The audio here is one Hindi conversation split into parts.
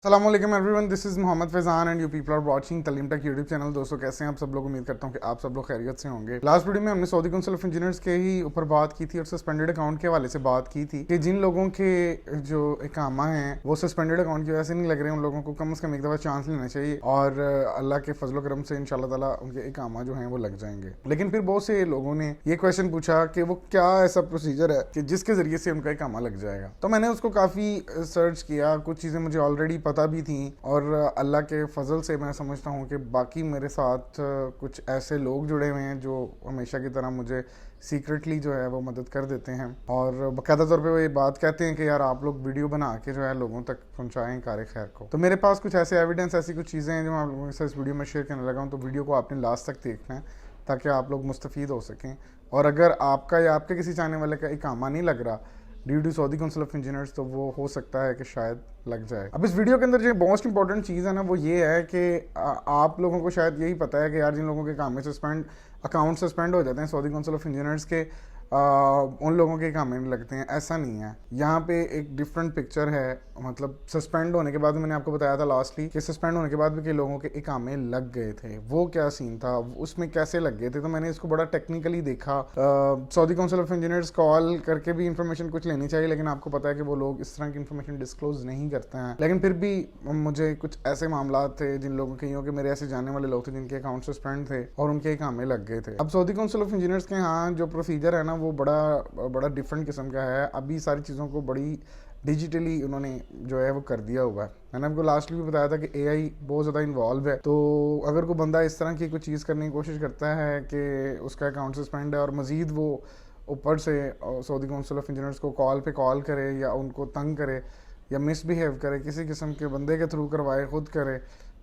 अस्सलामुअलैकुम everyone, this is Mohammad Faizan and you people are watching Taleem tech YouTube channel. दोस्तों कैसे हैं आप सब लोग? उम्मीद करता हूं कि आप सब लोग खैरियत से होंगे। लास्ट वीडियो में हमने सऊदी काउंसिल ऑफ इंजीनियर्स के ही ऊपर बात की थी और सस्पेंडेड अकाउंट के हवाले से बात की थी कि जिन लोगों के जो इकामा हैं वो सस्पेंडेड अकाउंट की वजह से नहीं लग रहे, उन लोगों को कम से कम एक दफ़ा चांस लेना चाहिए और अल्लाह के फजल करम से इंशाल्लाह ताला उनके इकामा जो हैं वो लग जाएंगे। लेकिन फिर बहुत से लोगों ने ये क्वेश्चन पूछा कि वो क्या ऐसा प्रोसीजर है कि जिसके ज़रिए से उनका इकामा लग जाएगा। तो मैंने उसको काफ़ी सर्च किया, कुछ चीज़ें मुझे ऑलरेडी पता भी थी और अल्लाह के फजल से मैं समझता हूँ कि बाकी मेरे साथ कुछ ऐसे लोग जुड़े हुए हैं जो हमेशा की तरह मुझे सीक्रेटली जो है वो मदद कर देते हैं और बाकायदा तौर पे वो ये बात कहते हैं कि यार आप लोग वीडियो बना के जो है लोगों तक पहुँचाएँ कार खैर को। तो मेरे पास कुछ ऐसे एविडेंस, ऐसी कुछ चीज़ें हैं जो मैं आप लोगों के साथ इस वीडियो में शेयर करने लगा हूँ। तो वीडियो को आपने लास्ट तक देखना है ताकि आप लोग मुस्तफ़ीद हो सकें। और अगर आपका या आपके किसी चाहने वाले का इकामा नहीं लग रहा due to Saudi council of engineers, तो वो हो सकता है कि शायद लग जाए। अब इस वीडियो के अंदर जो मोस्ट इंपॉर्टेंट चीज़ है ना वो ये है कि आप लोगों को शायद यही पता है कि यार जिन लोगों के काम में अकाउंट सस्पेंड हो जाते हैं सऊदी काउंसिल ऑफ इंजीनियर्स के, उन लोगों के काम नहीं लगते हैं। ऐसा नहीं है, यहाँ पे एक डिफरेंट पिक्चर है। मतलब सस्पेंड होने के बाद मैंने आपको बताया था लास्टली कि सस्पेंड होने के बाद भी कई लोगों के इकामे लग गए थे। वो क्या सीन था, उसमें कैसे लग गए थे, तो मैंने इसको बड़ा टेक्निकली देखा। Saudi council of engineers call करके भी इंफॉर्मेशन कुछ लेनी चाहिए, लेकिन आपको पता है कि वो लोग इस तरह की इंफॉर्मेशन डिस्क्लोज नहीं करते हैं। लेकिन फिर भी मुझे कुछ ऐसे मामला थे जिन लोगों के कि मेरे ऐसे जानने वाले लोग थे जिनके अकाउंट सस्पेंड थे और उनके इकामे लग गए थे। अब सऊदी काउंसिल ऑफ इंजीनियर्स के यहाँ जो प्रोसीजर है ना वो बड़ा डिफरेंट किस्म का है। अभी सारी चीज़ों को बड़ी डिजिटली उन्होंने जो है वो कर दिया हुआ है। मैंने आपको लास्टली भी बताया था कि एआई बहुत ज़्यादा इन्वॉल्व है। तो अगर कोई बंदा इस तरह की कोई चीज़ करने की कोशिश करता है कि उसका अकाउंट सस्पेंड है और मज़ीद वो ऊपर से सऊदी काउंसिल ऑफ इंजीनियर्स को कॉल करे या उनको तंग करे या मिसबिहेव करे, किसी किस्म के बंदे के थ्रू करवाए, खुद करे,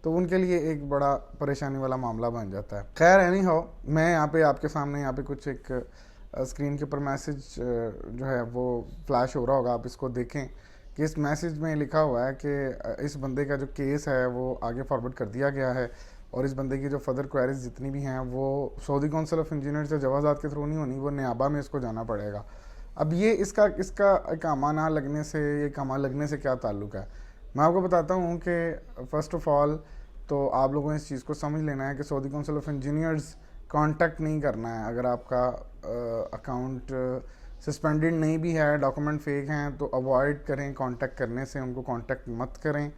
तो उनके लिए एक बड़ा परेशानी वाला मामला बन जाता है। खैर एनी हाउ, मैं यहाँ पे आपके सामने यहाँ पे कुछ एक स्क्रीन के ऊपर मैसेज जो है वो फ्लैश हो रहा होगा, आप इसको देखें कि इस मैसेज में लिखा हुआ है कि इस बंदे का जो केस है वो आगे फॉरवर्ड कर दिया गया है और इस बंदे की जो फर्दर क्वेरीज जितनी भी हैं वो सऊदी काउंसिल ऑफ इंजीनियर्स या जवाजात के थ्रू नहीं होनी, वो नियाबा में इसको जाना पड़ेगा। अब ये इसका इकामा ना लगने से, ये इकामा लगने से क्या ताल्लुक़ है, मैं आपको बताता हूँ कि फ़र्स्ट ऑफ़ ऑल तो आप लोगों ने इस चीज़ को समझ लेना है कि Saudi council of engineers contact नहीं करना है। अगर आपका अकाउंट सस्पेंडेड नहीं भी है, डॉक्यूमेंट फेक हैं, तो अवॉइड करें कांटेक्ट करने से, उनको कांटेक्ट मत करें,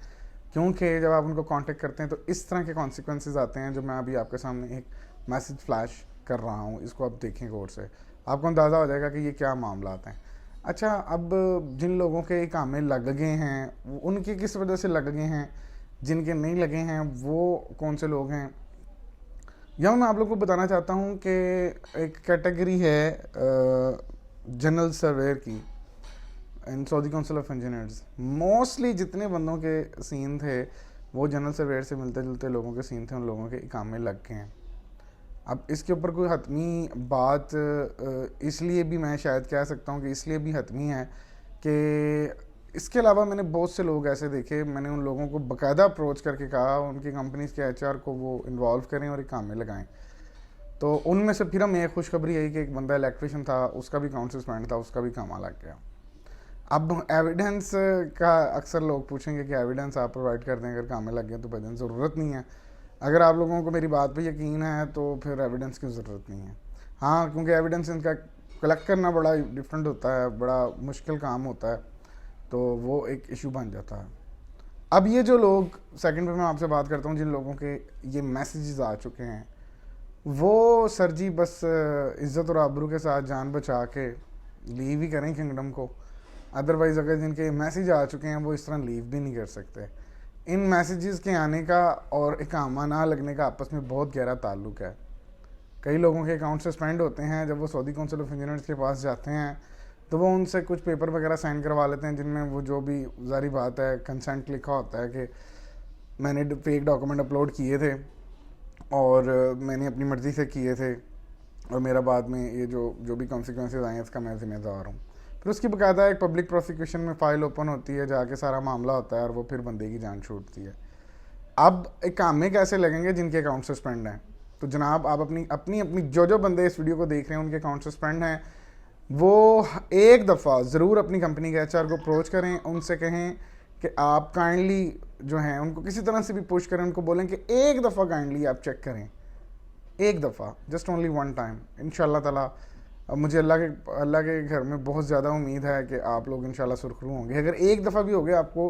क्योंकि जब आप उनको कांटेक्ट करते हैं तो इस तरह के कॉन्सिक्वेंसेस आते हैं जो मैं अभी आपके सामने एक मैसेज फ्लैश कर रहा हूँ। इसको आप देखें गौर से, आपको अंदाज़ा हो जाएगा कि ये क्या मामला आते हैं। अच्छा, अब जिन लोगों के इकामे लग गए हैं उनके किस वजह से लग गए हैं, जिनके नहीं लगे हैं वो कौन से लोग हैं, यहाँ मैं आप लोग को बताना चाहता हूँ कि एक कैटेगरी है जनरल सर्वेयर की in Saudi council of engineers. Mostly जितने बंदों के सीन थे वो जनरल सर्वेयर से मिलते जुलते लोगों के सीन थे, उन लोगों के इकामे लग गए हैं। अब इसके ऊपर कोई हतमी बात इसलिए भी मैं शायद कह सकता हूँ कि इसलिए भी हतमी है कि इसके अलावा मैंने बहुत से लोग ऐसे देखे, मैंने उन लोगों को बाकायदा अप्रोच करके कहा उनकी कंपनीज के एचआर को वो इन्वॉल्व करें और एक काम में लगाएं। तो उनमें से फिर हमें एक खुशखबरी आई कि एक बंदा इलेक्ट्रिशियन था, उसका भी अकाउंट सस्पेंड था, उसका भी काम लग गया। अब एविडेंस का अक्सर लोग पूछेंगे कि एविडेंस आप प्रोवाइड कर दें अगर काम में लग गया, तो भाईजान ज़रूरत नहीं है। अगर आप लोगों को मेरी बात पे यकीन है तो फिर एविडेंस की ज़रूरत नहीं है। हाँ, क्योंकि एविडेंस इनका कलेक्ट करना बड़ा डिफरेंट होता है, बड़ा मुश्किल काम होता है, तो वो एक इशू बन जाता है। अब ये जो लोग, सेकंड पे मैं आपसे बात करता हूँ, जिन लोगों के ये मैसेजेस आ चुके हैं वो सर जी बस इज़्ज़त और आबरू के साथ जान बचा के लीव ही करें किंगडम को। अदरवाइज़ अगर जिनके मैसेज आ चुके हैं वो इस तरह लीव भी नहीं कर सकते। इन मैसेजेस के आने का और इकामा ना लगने का आपस में बहुत गहरा ताल्लुक है। कई लोगों के अकाउंट सस्पेंड होते हैं, जब वो सऊदी काउंसिल ऑफ इंजीनियर्स के पास जाते हैं तो वो उनसे कुछ पेपर वगैरह साइन करवा लेते हैं जिनमें वो जो भी जारी बात है कंसेंट लिखा होता है कि मैंने फेक डॉक्यूमेंट अपलोड किए थे और मैंने अपनी मर्ज़ी से किए थे और मेरा बाद में ये जो भी कॉन्सिक्वेंसेस आए हैं इसका मैं जिम्मेदार हूँ। फिर उसकी बाकायदा एक पब्लिक प्रोसिक्यूशन में फ़ाइल ओपन होती है, जाके सारा मामला होता है और वो फिर बंदे की जान छूटती है। अब इकामे कैसे लगेंगे जिनके अकाउंट सस्पेंड हैं? तो जनाब आप अपनी जो बंदे इस वीडियो को देख रहे हैं उनके अकाउंट सस्पेंड हैं, वो एक दफ़ा ज़रूर अपनी कंपनी के एचआर को अप्रोच करें, उनसे कहें कि आप काइंडली जो हैं उनको किसी तरह से भी पुश करें, उनको बोलें कि एक दफ़ा काइंडली आप चेक करें, एक दफ़ा, जस्ट ओनली वन टाइम। इंशाल्लाह ताला मुझे अल्लाह के घर में बहुत ज़्यादा उम्मीद है कि आप लोग इंशाल्लाह सुरखरू होंगे। अगर एक दफ़ा भी हो गया आपको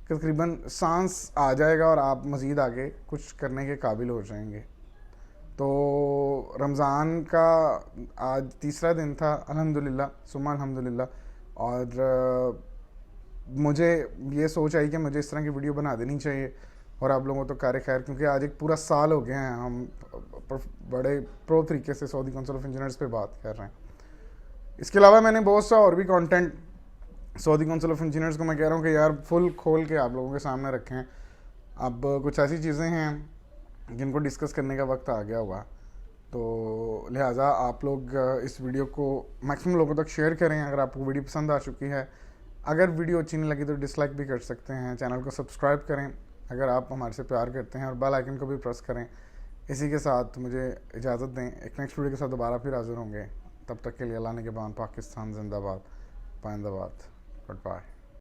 तकरीबन सांस आ जाएगा और आप मज़ीद आगे कुछ करने के काबिल हो जाएंगे। तो रमज़ान का आज तीसरा दिन था, अल्हम्दुलिल्लाह सुम्मा अल्हम्दुलिल्लाह। और मुझे ये सोच आई कि मुझे इस तरह की वीडियो बना देनी चाहिए और आप लोगों तो कार खैर, क्योंकि आज एक पूरा साल हो गया है हम बड़े प्रो तरीके से सऊदी काउंसिल ऑफ इंजीनियर्स पे बात कर रहे हैं। इसके अलावा मैंने बहुत सा और भी content Saudi council of engineers को मैं कह रहा हूँ कि यार फुल खोल के आप लोगों के सामने रखें। अब कुछ ऐसी चीज़ें हैं जिनको डिस्कस करने का वक्त आ गया हुआ, तो लिहाजा आप लोग इस वीडियो को मैक्सिमम लोगों तक शेयर करें। अगर आपको वीडियो पसंद आ चुकी है, अगर वीडियो अच्छी नहीं लगी तो डिसलाइक भी कर सकते हैं। चैनल को सब्सक्राइब करें अगर आप हमारे से प्यार करते हैं, और बेल आइकन को भी प्रेस करें। इसी के साथ मुझे इजाज़त दें, एक नेक्स्ट वीडियो के साथ दोबारा फिर हाजिर होंगे। तब तक के लिए अल्लाह ने के बाद पाकिस्तान जिंदाबाद, पाइंदाबाद, गुड बाय।